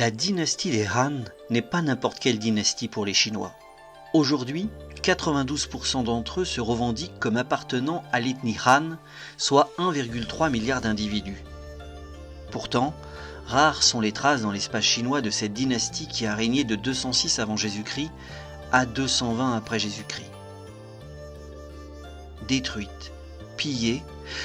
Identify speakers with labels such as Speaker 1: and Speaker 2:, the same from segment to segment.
Speaker 1: La dynastie des Han n'est pas n'importe quelle dynastie pour les Chinois. Aujourd'hui, 92% d'entre eux se revendiquent comme appartenant à l'ethnie Han, soit 1,3 milliard d'individus. Pourtant, rares sont les traces dans l'espace chinois de cette dynastie qui a régné de 206 avant Jésus-Christ à 220 après Jésus-Christ. Détruites, pillées,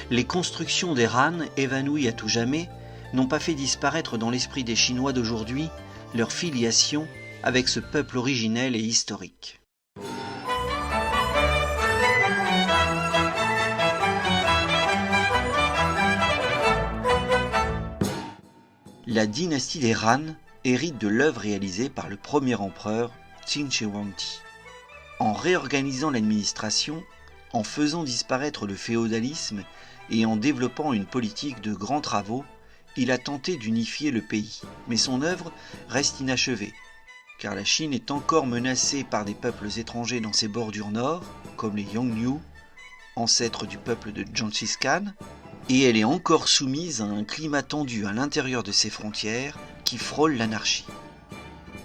Speaker 1: les constructions des Han, évanouies à tout jamais, n'ont pas fait disparaître dans l'esprit des Chinois d'aujourd'hui leur filiation avec ce peuple originel et historique. La dynastie des Han hérite de l'œuvre réalisée par le premier empereur Qin Shi Huangdi. En réorganisant l'administration, en faisant disparaître le féodalisme et en développant une politique de grands travaux, il a tenté d'unifier le pays, mais son œuvre reste inachevée, car la Chine est encore menacée par des peuples étrangers dans ses bordures nord, comme les Yongnu, ancêtres du peuple de Genghis Khan, et elle est encore soumise à un climat tendu à l'intérieur de ses frontières qui frôle l'anarchie.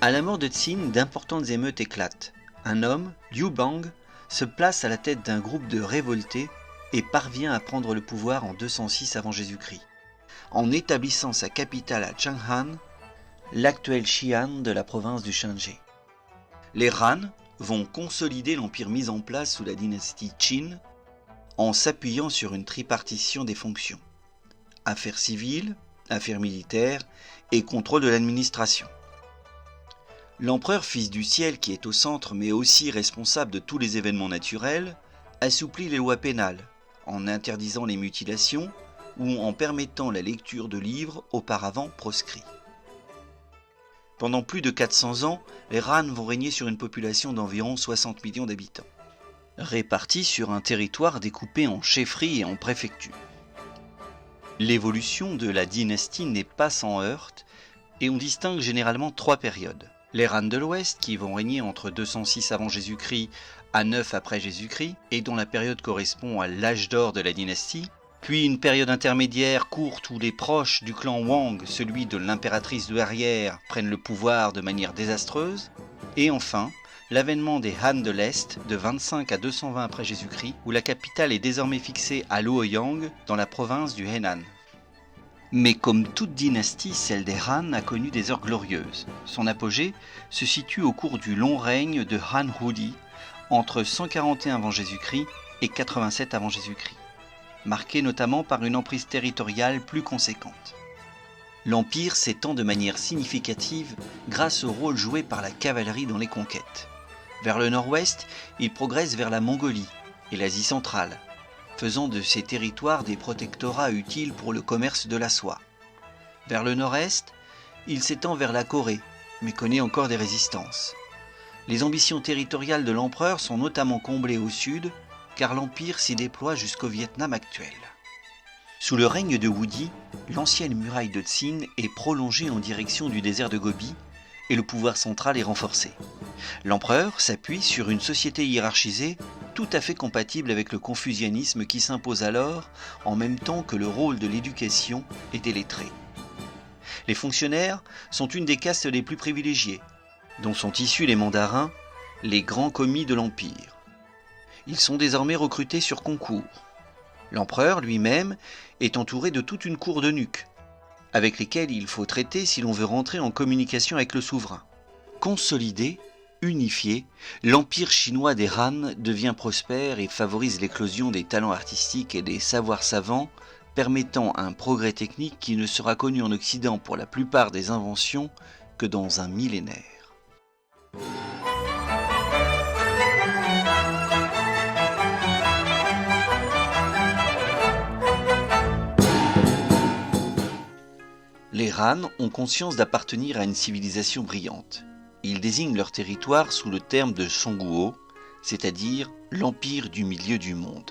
Speaker 1: À la mort de Qin, d'importantes émeutes éclatent. Un homme, Liu Bang, se place à la tête d'un groupe de révoltés et parvient à prendre le pouvoir en 206 avant Jésus-Christ, en établissant sa capitale à Chang'an, l'actuel Xi'an de la province du Shanxi. Les Han vont consolider l'empire mis en place sous la dynastie Qin en s'appuyant sur une tripartition des fonctions: affaires civiles, affaires militaires et contrôle de l'administration. L'empereur fils du ciel, qui est au centre mais aussi responsable de tous les événements naturels, assouplit les lois pénales en interdisant les mutilations ou en permettant la lecture de livres auparavant proscrits. Pendant plus de 400 ans, les Han vont régner sur une population d'environ 60 millions d'habitants, répartis sur un territoire découpé en chefferies et en préfectures. L'évolution de la dynastie n'est pas sans heurts et on distingue généralement 3 périodes. Les Han de l'Ouest, qui vont régner entre 206 avant Jésus-Christ à 9 après Jésus-Christ et dont la période correspond à l'âge d'or de la dynastie, puis une période intermédiaire courte où les proches du clan Wang, celui de l'impératrice douairière, prennent le pouvoir de manière désastreuse, et enfin l'avènement des Han de l'Est de 25 à 220 après Jésus-Christ, où la capitale est désormais fixée à Luoyang dans la province du Henan. Mais comme toute dynastie, celle des Han a connu des heures glorieuses. Son apogée se situe au cours du long règne de Han Hudi, entre 141 avant Jésus-Christ et 87 avant Jésus-Christ, marqué notamment par une emprise territoriale plus conséquente. L'Empire s'étend de manière significative grâce au rôle joué par la cavalerie dans les conquêtes. Vers le nord-ouest, il progresse vers la Mongolie et l'Asie centrale, faisant de ces territoires des protectorats utiles pour le commerce de la soie. Vers le nord-est, il s'étend vers la Corée, mais connaît encore des résistances. Les ambitions territoriales de l'empereur sont notamment comblées au sud, car l'Empire s'y déploie jusqu'au Vietnam actuel. Sous le règne de Wudi, l'ancienne muraille de Qin est prolongée en direction du désert de Gobi et le pouvoir central est renforcé. L'empereur s'appuie sur une société hiérarchisée tout à fait compatible avec le confucianisme qui s'impose alors en même temps que le rôle de l'éducation et des lettrés. Les fonctionnaires sont une des castes les plus privilégiées, dont sont issus les mandarins, les grands commis de l'Empire. Ils sont désormais recrutés sur concours. L'empereur lui-même est entouré de toute une cour d'eunuques, avec lesquels il faut traiter si l'on veut rentrer en communication avec le souverain. Consolidé, unifié, l'empire chinois des Han devient prospère et favorise l'éclosion des talents artistiques et des savoirs savants, permettant un progrès technique qui ne sera connu en Occident pour la plupart des inventions que dans un millénaire. Les Han ont conscience d'appartenir à une civilisation brillante. Ils désignent leur territoire sous le terme de Songguo, c'est-à-dire l'empire du milieu du monde.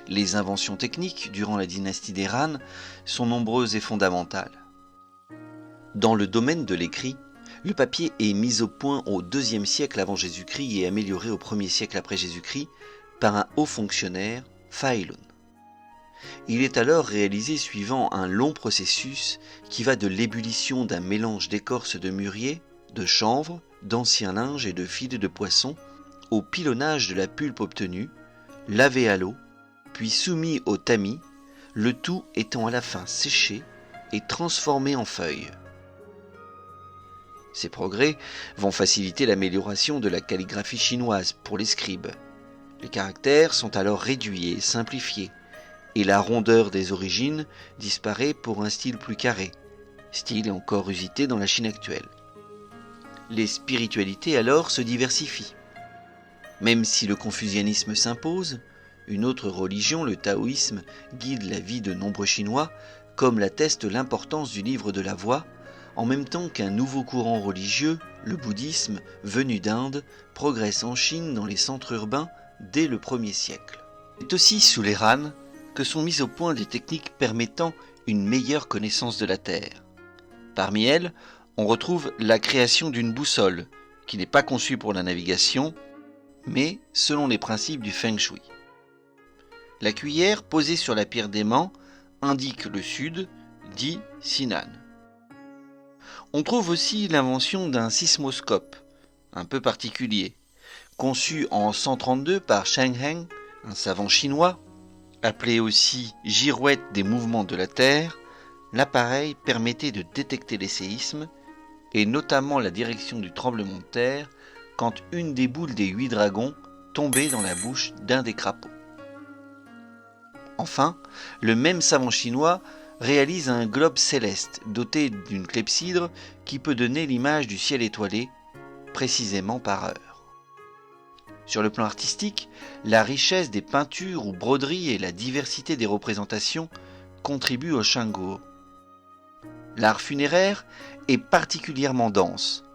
Speaker 1: Les inventions techniques durant la dynastie des Han sont nombreuses et fondamentales. Dans le domaine de l'écrit, le papier est mis au point au IIe siècle avant Jésus-Christ et amélioré au 1er siècle après Jésus-Christ par un haut fonctionnaire, Failun. Il est alors réalisé suivant un long processus qui va de l'ébullition d'un mélange d'écorce de mûrier, de chanvre, d'ancien linge et de filets de poisson, au pilonnage de la pulpe obtenue, lavé à l'eau, puis soumis au tamis, le tout étant à la fin séché et transformé en feuilles. Ces progrès vont faciliter l'amélioration de la calligraphie chinoise pour les scribes. Les caractères sont alors réduits et simplifiés, et la rondeur des origines disparaît pour un style plus carré, style encore usité dans la Chine actuelle. Les spiritualités alors se diversifient. Même si le confucianisme s'impose, une autre religion, le taoïsme, guide la vie de nombreux Chinois, comme l'atteste l'importance du livre de la voix, en même temps qu'un nouveau courant religieux, le bouddhisme, venu d'Inde, progresse en Chine dans les centres urbains dès le 1er siècle. C'est aussi sous les Han que sont mises au point des techniques permettant une meilleure connaissance de la Terre. Parmi elles, on retrouve la création d'une boussole, qui n'est pas conçue pour la navigation, mais selon les principes du Feng Shui. La cuillère posée sur la pierre d'aimant indique le sud, dit Sinan. On trouve aussi l'invention d'un sismoscope, un peu particulier, conçu en 132 par Sheng Heng, un savant chinois, appelé aussi girouette des mouvements de la Terre. L'appareil permettait de détecter les séismes, et notamment la direction du tremblement de terre, quand une des boules des 8 dragons tombait dans la bouche d'un des crapauds. Enfin, le même savant chinois réalise un globe céleste doté d'une clepsydre qui peut donner l'image du ciel étoilé, précisément par heure. Sur le plan artistique, la richesse des peintures ou broderies et la diversité des représentations contribuent au Shanguo. L'art funéraire est particulièrement dense.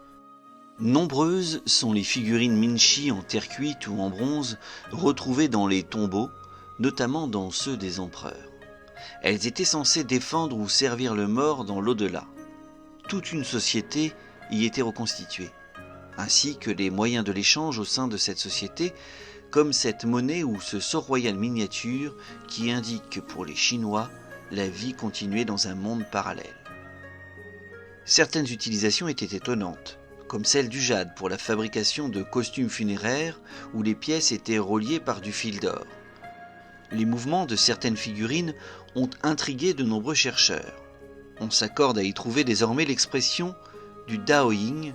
Speaker 1: Nombreuses sont les figurines Minshi en terre cuite ou en bronze retrouvées dans les tombeaux, notamment dans ceux des empereurs. Elles étaient censées défendre ou servir le mort dans l'au-delà. Toute une société y était reconstituée, ainsi que les moyens de l'échange au sein de cette société, comme cette monnaie ou ce sceau royal miniature qui indique que pour les Chinois, la vie continuait dans un monde parallèle. Certaines utilisations étaient étonnantes, comme celle du jade pour la fabrication de costumes funéraires où les pièces étaient reliées par du fil d'or. Les mouvements de certaines figurines ont intrigué de nombreux chercheurs. On s'accorde à y trouver désormais l'expression du Daoying,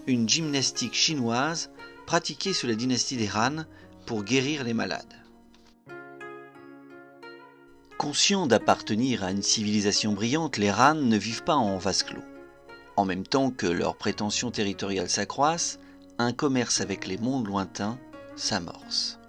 Speaker 1: une gymnastique chinoise pratiquée sous la dynastie des Han pour guérir les malades. Conscients d'appartenir à une civilisation brillante, les Han ne vivent pas en vase clos. En même temps que leurs prétentions territoriales s'accroissent, un commerce avec les mondes lointains s'amorce.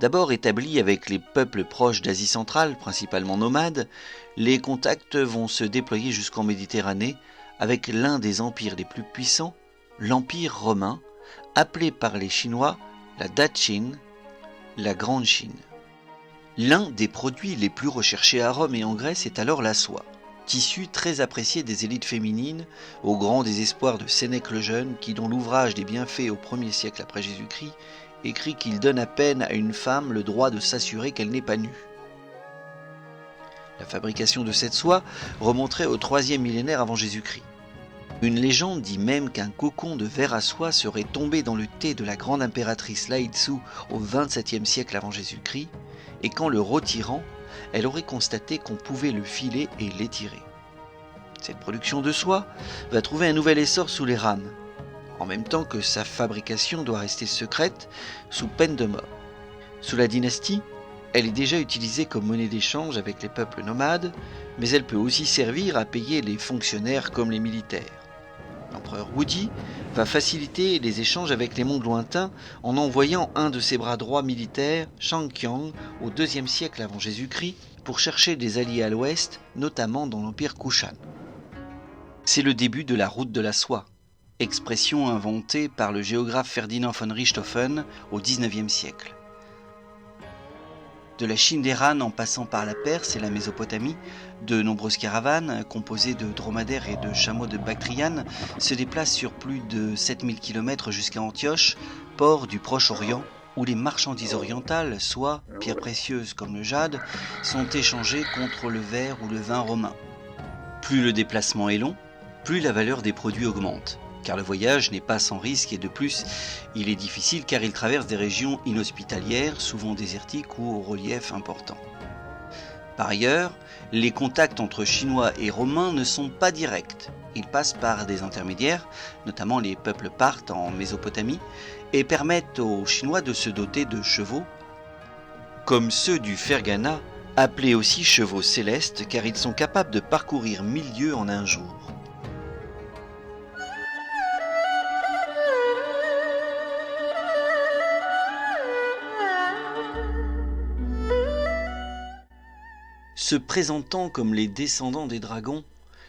Speaker 1: D'abord établis avec les peuples proches d'Asie centrale, principalement nomades, les contacts vont se déployer jusqu'en Méditerranée avec l'un des empires les plus puissants, l'Empire romain, appelé par les Chinois la Da-Chine, la Grande Chine. L'un des produits les plus recherchés à Rome et en Grèce est alors la soie, tissu très apprécié des élites féminines, au grand désespoir de Sénèque le Jeune, qui dans l'ouvrage des bienfaits au 1er siècle après Jésus-Christ, écrit qu'il donne à peine à une femme le droit de s'assurer qu'elle n'est pas nue. La fabrication de cette soie remonterait au 3e millénaire avant Jésus-Christ. Une légende dit même qu'un cocon de verre à soie serait tombé dans le thé de la grande impératrice Laïtsu au 27e siècle avant Jésus-Christ, et qu'en le retirant, elle aurait constaté qu'on pouvait le filer et l'étirer. Cette production de soie va trouver un nouvel essor sous les Han, en même temps que sa fabrication doit rester secrète sous peine de mort. Sous la dynastie, elle est déjà utilisée comme monnaie d'échange avec les peuples nomades, mais elle peut aussi servir à payer les fonctionnaires comme les militaires. L'empereur Wudi va faciliter les échanges avec les mondes lointains en envoyant un de ses bras droits militaires, Shang Qiang, au 2e siècle avant Jésus-Christ, pour chercher des alliés à l'ouest, notamment dans l'empire Kushan. C'est le début de la route de la soie, expression inventée par le géographe Ferdinand von Richthofen au 19e siècle. De la Chine des Han en passant par la Perse et la Mésopotamie, de nombreuses caravanes, composées de dromadaires et de chameaux de Bactriane, se déplacent sur plus de 7000 km jusqu'à Antioche, port du Proche-Orient, où les marchandises orientales, soit pierres précieuses comme le jade, sont échangées contre le verre ou le vin romain. Plus le déplacement est long, plus la valeur des produits augmente, car le voyage n'est pas sans risque et de plus, il est difficile car il traverse des régions inhospitalières, souvent désertiques ou au relief important. Par ailleurs, les contacts entre Chinois et Romains ne sont pas directs. Ils passent par des intermédiaires, notamment les peuples parthes en Mésopotamie, et permettent aux Chinois de se doter de chevaux, comme ceux du Ferghana, appelés aussi chevaux célestes car ils sont capables de parcourir 1000 lieues en un jour. Se présentant comme les descendants des dragons,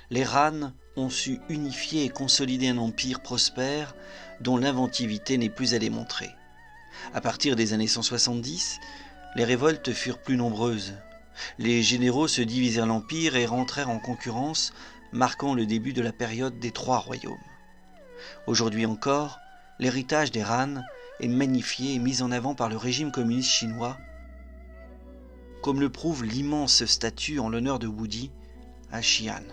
Speaker 1: les Han ont su unifier et consolider un empire prospère dont l'inventivité n'est plus à démontrer. À partir des années 170, les révoltes furent plus nombreuses. Les généraux se divisèrent l'empire et rentrèrent en concurrence, marquant le début de la période des trois royaumes. Aujourd'hui encore, l'héritage des Han est magnifié et mis en avant par le régime communiste chinois, comme le prouve l'immense statue en l'honneur de Wu Di à Xi'an.